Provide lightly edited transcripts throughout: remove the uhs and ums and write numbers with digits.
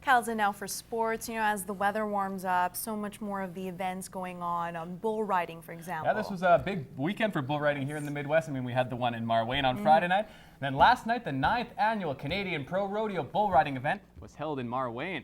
Kyle's in now for sports. You know, as the weather warms up, so much more of the events going on bull riding, for example. Yeah, this was a big weekend for bull riding here in the Midwest. I mean, we had the one in Marwayne on Friday night. And then last night, the 9th annual Canadian Pro Rodeo Bull Riding event was held in Marwayne.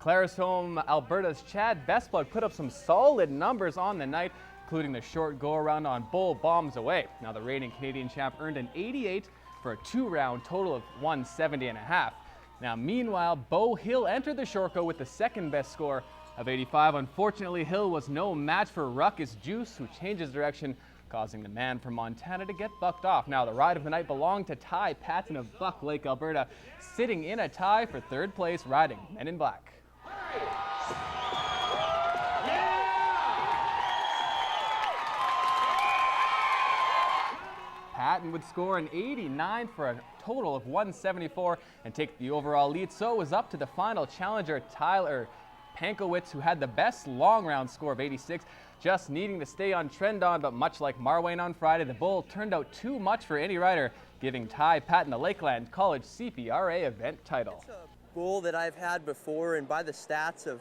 Claresholm, Alberta's Chad Bestblood put up some solid numbers on the night, including the short go-around on Bull Bombs Away. Now, the reigning Canadian champ earned an 88 for a 2-round total of 170.5. Now, meanwhile, Beau Hill entered the short go with the second best score of 85. Unfortunately, Hill was no match for Ruckus Juice, who changed his direction, causing the man from Montana to get bucked off. Now, the ride of the night belonged to Ty Patton of Buck Lake, Alberta, sitting in a tie for third place, riding Men in Black. Patton would score an 89 for a total of 174 and take the overall lead. So it was up to the final challenger, Tyler Pankowitz, who had the best long round score of 86, just needing to stay on trend on. But much like Marwayne on Friday, the bull turned out too much for any rider, giving Ty Patton the Lakeland College CPRA event title. It's a bull that I've had before, and by the stats of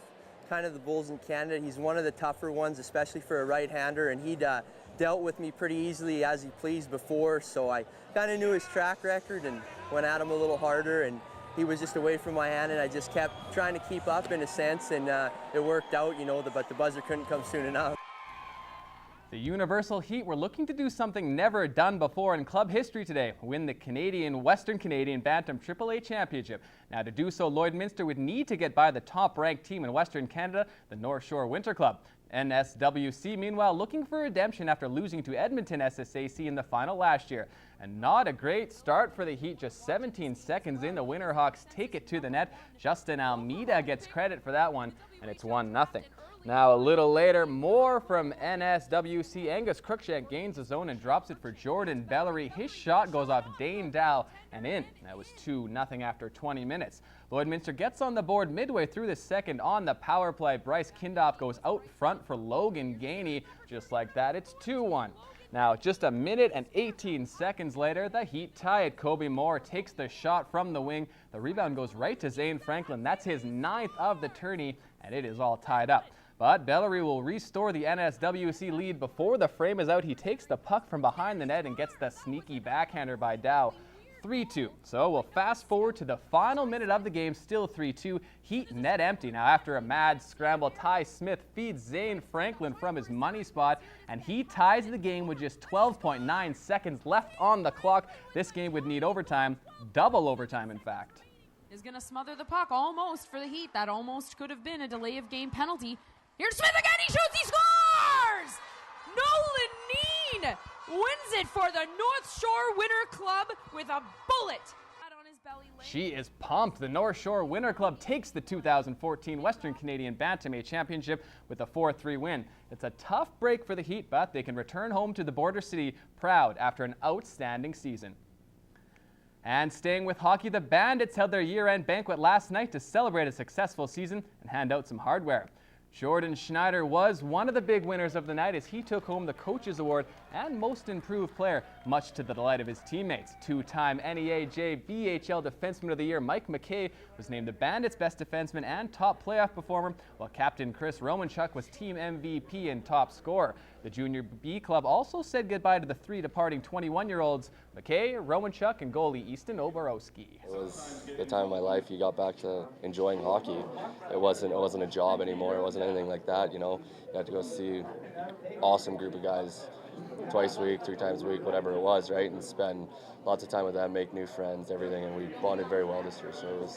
kind of the bulls in Canada, he's one of the tougher ones, especially for a right-hander, and he'd dealt with me pretty easily as he pleased before, so I kind of knew his track record and went at him a little harder, and he was just away from my hand, and I just kept trying to keep up in a sense, and it worked out, you know, but the buzzer couldn't come soon enough. The Universal Heat were looking to do something never done before in club history today, win the Western Canadian Bantam AAA Championship. Now, to do so, Lloydminster would need to get by the top-ranked team in Western Canada, the North Shore Winter Club. NSWC, meanwhile, looking for redemption after losing to Edmonton SSAC in the final last year. And not a great start for the Heat. Just 17 seconds in, the Winterhawks take it to the net. Justin Almeida gets credit for that one, and it's 1-0. Now, a little later, more from NSWC. Angus Cruikshank gains the zone and drops it for Jordan Bellery. His shot goes off Dane Dow and in. That was 2-0 after 20 minutes. Lloydminster gets on the board midway through the second on the power play. Bryce Kindop goes out front for Logan Gainey. Just like that, it's 2-1. Now, just a minute and 18 seconds later, the Heat tie it. Kobe Moore takes the shot from the wing. The rebound goes right to Zane Franklin. That's his 9th of the tourney, and it is all tied up. But Bellery will restore the NSWC lead before the frame is out. He takes the puck from behind the net and gets the sneaky backhander by Dow. 3-2. So we'll fast forward to the final minute of the game, still 3-2. Heat net empty. Now, after a mad scramble, Ty Smith feeds Zane Franklin from his money spot, and he ties the game with just 12.9 seconds left on the clock. This game would need overtime, double overtime, in fact. Is going to smother the puck almost for the Heat. That almost could have been a delay of game penalty. Here's Smith again, he shoots, he scores! Nolan Neen wins it for the North Shore Winter Club with a bullet on his belly. She is pumped. The North Shore Winter Club takes the 2014 Western Canadian Bantam Championship with a 4-3 win. It's a tough break for the Heat, but they can return home to the border city proud after an outstanding season. And staying with hockey, the Bandits held their year-end banquet last night to celebrate a successful season and hand out some hardware. Jordan Schneider was one of the big winners of the night as he took home the Coaches Award and Most Improved Player, much to the delight of his teammates. Two-time NEAJ BHL Defenseman of the Year Mike McKay was named the Bandits' Best Defenseman and top playoff performer, while Captain Chris Romanchuk was team MVP and top scorer. The Junior B Club also said goodbye to the 3 departing 21-year-olds, McKay, Romanchuk, and goalie Easton Oborowski. It was the time of my life. You got back to enjoying hockey. It wasn't a job anymore. It wasn't anything like that, you know. You had to go see awesome group of guys twice a week, 3 times a week, whatever it was, right? And spend lots of time with them, make new friends, everything, and we bonded very well this year. So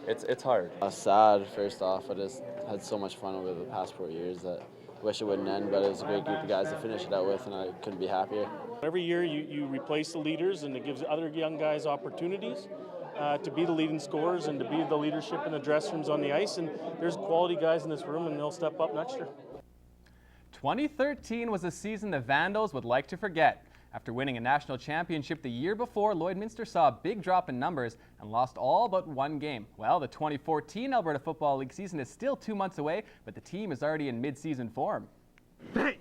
it's hard. Sad, first off. I just had so much fun over the past 4 years that I wish it wouldn't end, but it was a great group of guys to finish it out with, and I couldn't be happier. Every year you replace the leaders, and it gives other young guys opportunities to be the leading scorers and to be the leadership in the dressing rooms on the ice. And there's quality guys in this room, and they'll step up next year. 2013 was a season the Vandals would like to forget. After winning a national championship the year before, Lloydminster saw a big drop in numbers and lost all but 1 game. Well, the 2014 Alberta Football League season is still 2 months away, but the team is already in mid-season form. Bang!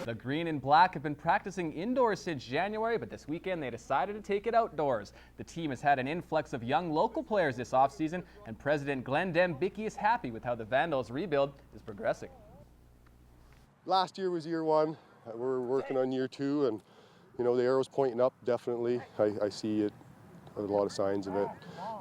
The Green and Black have been practicing indoors since January, but this weekend they decided to take it outdoors. The team has had an influx of young local players this offseason, and President Glenn Dembicki is happy with how the Vandals rebuild is progressing. Last year was year one. We're working on year two, and you know the arrow's pointing up. Definitely, I see it. A lot of signs of it.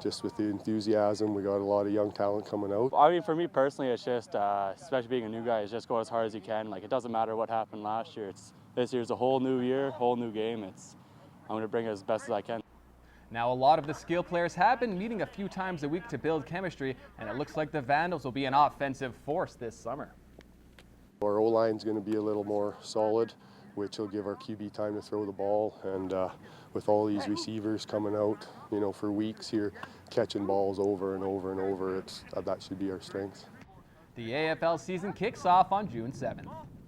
Just with the enthusiasm, we got a lot of young talent coming out. I mean, for me personally, it's just, especially being a new guy, is just go as hard as you can. Like, it doesn't matter what happened last year. This year's a whole new year, whole new game. I'm going to bring it as best as I can. Now, a lot of the skill players have been meeting a few times a week to build chemistry, and it looks like the Vandals will be an offensive force this summer. Our O-line's going to be a little more solid, which will give our QB time to throw the ball. And with all these receivers coming out, you know, for weeks here, catching balls over and over and over, that should be our strength. The AFL season kicks off on June 7th.